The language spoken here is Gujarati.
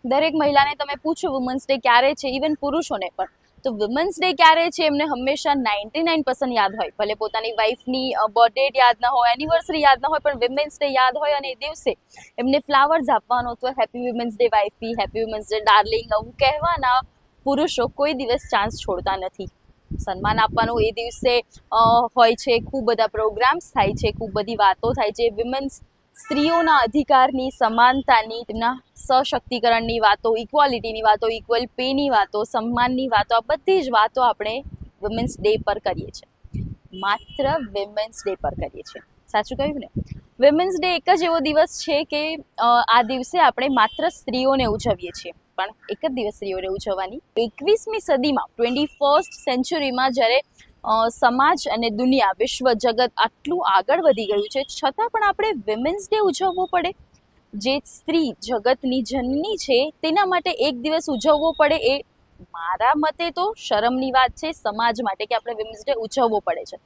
દરેક મહિલાને તમે પૂછો વુમન્સ ડે ક્યારે છે, ઇવન પુરુષોને પણ, તો વુમન્સ ડે ક્યારે છે એમને હંમેશા 99% યાદ હોય. ભલે પોતાની વાઈફની બર્થડે યાદ ના હોય, એનિવર્સરી યાદ ના હોય, પણ વુમન્સ ડે યાદ હોય અને એ દિવસે એમને ફ્લાવર્સ આપવાનો, તો happy women's day wifey, happy women's day darling, આવું કહેવાના પુરુષો કોઈ દિવસ ચાન્સ છોડતા નથી. સન્માન આપવાનું એ દિવસે હોય છે, ખૂબ બધા પ્રોગ્રામ્સ થાય છે, ખૂબ બધી વાતો થાય છે. વિમેન્સ સ્ત્રીઓના અધિકારની, સમાનતાની, તેમના સશક્તિકરણની વાતો, ઇક્વાલિટીની વાતો, ઇક્વલ પેની વાતો, સન્માનની વાતો, આ બધી જ વાતો આપણે વિમેન્સ ડે પર કરીએ છીએ. માત્ર વિમેન્સ ડે પર કરીએ છીએ. સાચું કહ્યું ને? વિમેન્સ ડે એક જ એવો દિવસ છે કે આ દિવસે આપણે માત્ર સ્ત્રીઓને ઉજવીએ છીએ, પણ એક જ દિવસ સ્ત્રીઓને ઉજવવાની. 21મી સદીમાં, 21st સેન્ચુરીમાં જ્યારે સમાજ અને દુનિયા, વિશ્વ જગત આટલું આગળ વધી ગયું છે, છતાં પણ આપણે વિમેન્સ ડે ઉજવવો પડે? જે સ્ત્રી જગતની જનની છે તેના માટે એક દિવસ ઉજવવો પડે, એ મારા મતે તો શરમની વાત છે સમાજ માટે કે આપણે વિમેન્સ ડે ઉજવવો પડે છે.